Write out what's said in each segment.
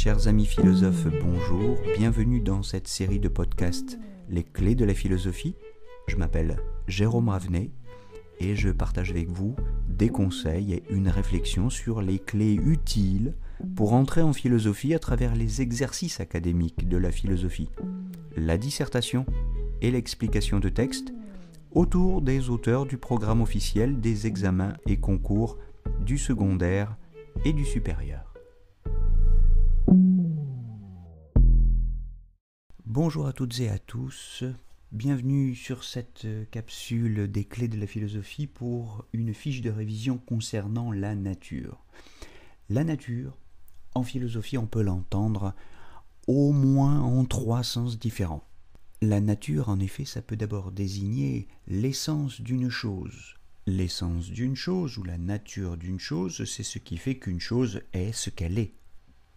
Chers amis philosophes, bonjour, bienvenue dans cette série de podcasts Les clés de la philosophie. Je m'appelle Jérôme Ravenet et je partage avec vous des conseils et une réflexion sur les clés utiles pour entrer en philosophie à travers les exercices académiques de la philosophie, la dissertation et l'explication de textes autour des auteurs du programme officiel des examens et concours du secondaire et du supérieur. Bonjour à toutes et à tous, bienvenue sur cette capsule des clés de la philosophie pour une fiche de révision concernant la nature. La nature, en philosophie, on peut l'entendre au moins en trois sens différents. La nature, en effet, ça peut d'abord désigner l'essence d'une chose. L'essence d'une chose ou la nature d'une chose, c'est ce qui fait qu'une chose est ce qu'elle est.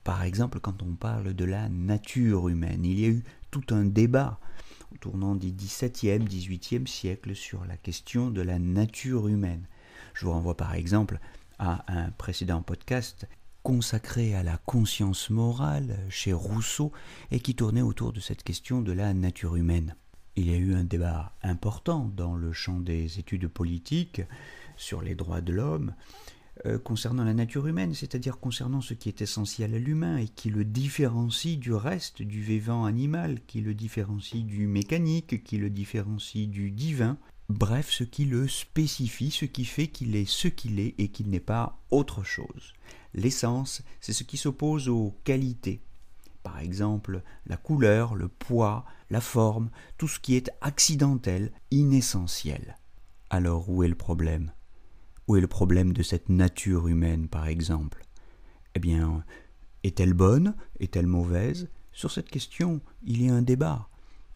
Par exemple, quand on parle de la nature humaine, il y a eu tout un débat au tournant du XVIIe, XVIIIe siècle sur la question de la nature humaine. Je vous renvoie par exemple à un précédent podcast consacré à la conscience morale chez Rousseau et qui tournait autour de cette question de la nature humaine. Il y a eu un débat important dans le champ des études politiques sur les droits de l'homme concernant la nature humaine, c'est-à-dire concernant ce qui est essentiel à l'humain et qui le différencie du reste du vivant animal, qui le différencie du mécanique, qui le différencie du divin, bref, ce qui le spécifie, ce qui fait qu'il est ce qu'il est et qu'il n'est pas autre chose. L'essence, c'est ce qui s'oppose aux qualités. Par exemple, la couleur, le poids, la forme, tout ce qui est accidentel, inessentiel. Alors où est le problème ? Où est le problème de cette nature humaine, par exemple ? Eh bien, est-elle bonne ? Est-elle mauvaise ? Sur cette question, il y a un débat.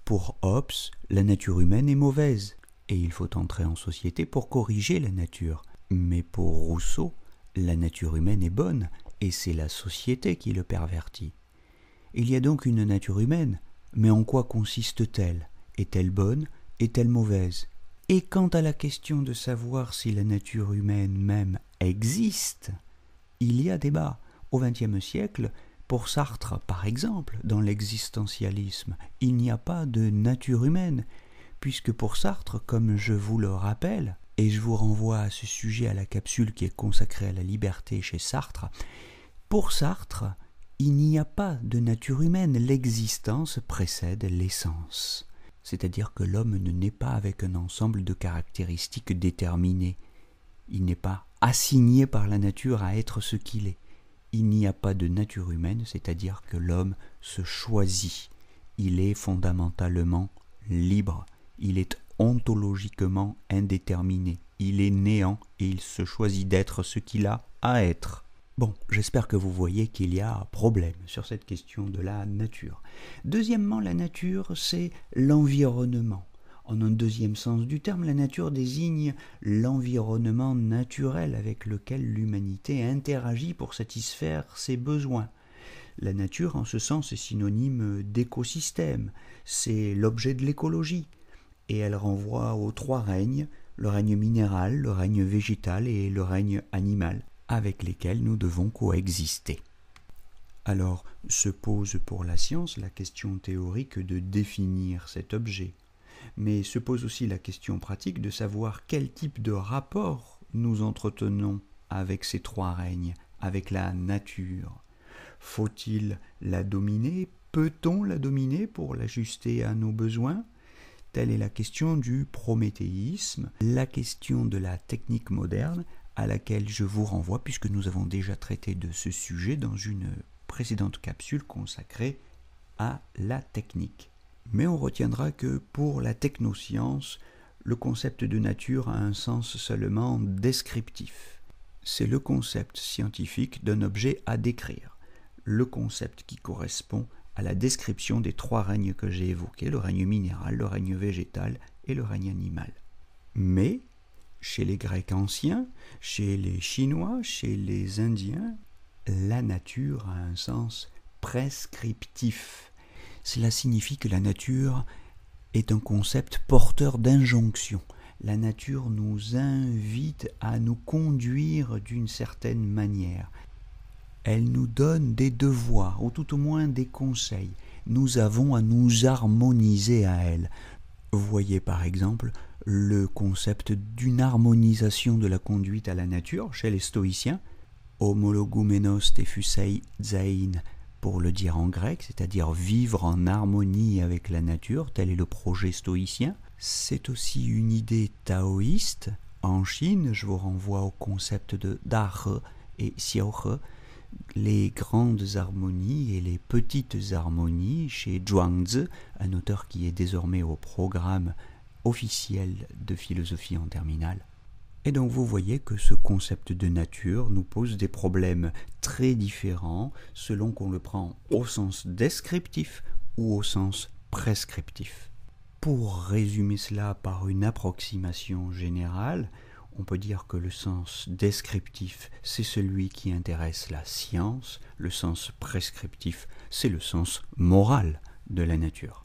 Pour Hobbes, la nature humaine est mauvaise, et il faut entrer en société pour corriger la nature. Mais pour Rousseau, la nature humaine est bonne, et c'est la société qui le pervertit. Il y a donc une nature humaine, mais en quoi consiste-t-elle ? Est-elle bonne ? Est-elle mauvaise ? Et quant à la question de savoir si la nature humaine même existe, il y a débat. Au XXe siècle, pour Sartre par exemple, dans l'existentialisme, il n'y a pas de nature humaine, puisque pour Sartre, comme je vous le rappelle, et je vous renvoie à ce sujet à la capsule qui est consacrée à la liberté chez Sartre, pour Sartre, il n'y a pas de nature humaine, l'existence précède l'essence. C'est-à-dire que l'homme ne naît pas avec un ensemble de caractéristiques déterminées. Il n'est pas assigné par la nature à être ce qu'il est. Il n'y a pas de nature humaine, c'est-à-dire que l'homme se choisit. Il est fondamentalement libre. Il est ontologiquement indéterminé. Il est néant et il se choisit d'être ce qu'il a à être. Bon, j'espère que vous voyez qu'il y a problème sur cette question de la nature. Deuxièmement, la nature, c'est l'environnement. En un deuxième sens du terme, la nature désigne l'environnement naturel avec lequel l'humanité interagit pour satisfaire ses besoins. La nature, en ce sens, est synonyme d'écosystème. C'est l'objet de l'écologie. Et elle renvoie aux trois règnes, le règne minéral, le règne végétal et le règne animal, avec lesquels nous devons coexister. Alors, se pose pour la science la question théorique de définir cet objet, mais se pose aussi la question pratique de savoir quel type de rapport nous entretenons avec ces trois règnes, avec la nature. Faut-il la dominer ? Peut-on la dominer pour l'ajuster à nos besoins ? Telle est la question du prométhéisme, la question de la technique moderne, à laquelle je vous renvoie puisque nous avons déjà traité de ce sujet dans une précédente capsule consacrée à la technique. Mais on retiendra que pour la technoscience, le concept de nature a un sens seulement descriptif. C'est le concept scientifique d'un objet à décrire, le concept qui correspond à la description des trois règnes que j'ai évoqués, le règne minéral, le règne végétal et le règne animal. Mais chez les Grecs anciens, chez les Chinois, chez les Indiens, la nature a un sens prescriptif. Cela signifie que la nature est un concept porteur d'injonction. La nature nous invite à nous conduire d'une certaine manière. elle nous donne des devoirs, ou tout au moins des conseils. Nous avons à nous harmoniser à elle. Vous voyez par exemple le concept d'une harmonisation de la conduite à la nature chez les stoïciens, homologoumenos tephusei zain, pour le dire en grec, c'est-à-dire vivre en harmonie avec la nature, tel est le projet stoïcien. C'est aussi une idée taoïste. En Chine, je vous renvoie au concept de Dahe et Xiaohe, les grandes harmonies et les petites harmonies chez Zhuangzi, un auteur qui est désormais au programme officiel de philosophie en terminale. Et donc vous voyez que ce concept de nature nous pose des problèmes très différents selon qu'on le prend au sens descriptif ou au sens prescriptif. Pour résumer cela par une approximation générale, on peut dire que le sens descriptif, c'est celui qui intéresse la science, le sens prescriptif, c'est le sens moral de la nature.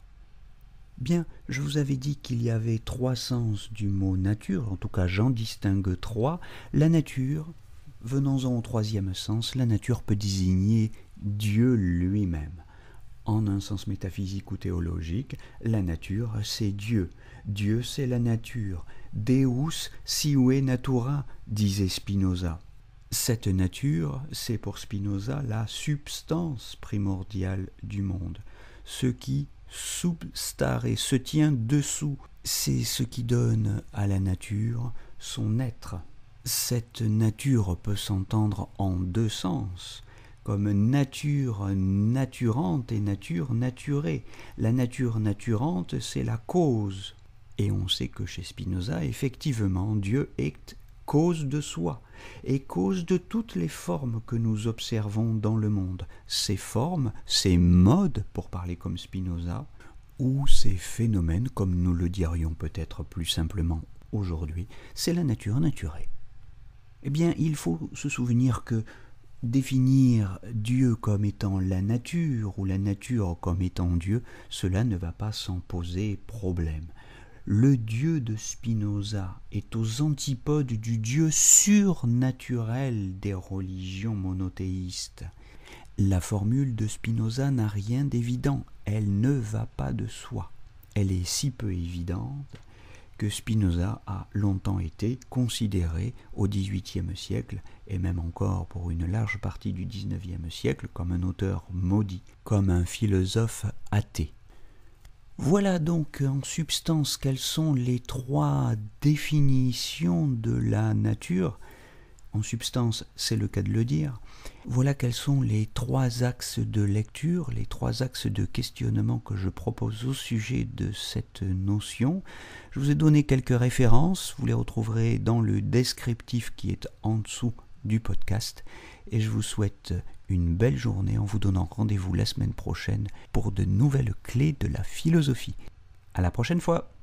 Bien, je vous avais dit qu'il y avait 3 sens du mot nature, en tout cas j'en distingue 3. La nature, venons-en au 3e sens, la nature peut désigner Dieu lui-même. En un sens métaphysique ou théologique, la nature, c'est Dieu. Dieu, c'est la nature. Deus sive natura, disait Spinoza. Cette nature, c'est pour Spinoza la substance primordiale du monde. Ce qui substare, se tient dessous, c'est ce qui donne à la nature son être. Cette nature peut s'entendre en 2 sens. Comme nature naturante et nature naturée. La nature naturante, c'est la cause. Et on sait que chez Spinoza, effectivement, Dieu est cause de soi, et cause de toutes les formes que nous observons dans le monde. Ces formes, ces modes, pour parler comme Spinoza, ou ces phénomènes, comme nous le dirions peut-être plus simplement aujourd'hui, c'est la nature naturée. Eh bien, il faut se souvenir que définir Dieu comme étant la nature ou la nature comme étant Dieu, cela ne va pas sans poser problème. Le Dieu de Spinoza est aux antipodes du Dieu surnaturel des religions monothéistes. La formule de Spinoza n'a rien d'évident, elle ne va pas de soi. Elle est si peu évidente que Spinoza a longtemps été considéré au XVIIIe siècle, et même encore pour une large partie du XIXe siècle, comme un auteur maudit, comme un philosophe athée. Voilà donc en substance quelles sont les 3 définitions de la nature. En substance, c'est le cas de le dire. Voilà quels sont les 3 axes de lecture, les 3 axes de questionnement que je propose au sujet de cette notion. Je vous ai donné quelques références, vous les retrouverez dans le descriptif qui est en dessous du podcast. Et je vous souhaite une belle journée en vous donnant rendez-vous la semaine prochaine pour de nouvelles clés de la philosophie. À la prochaine fois!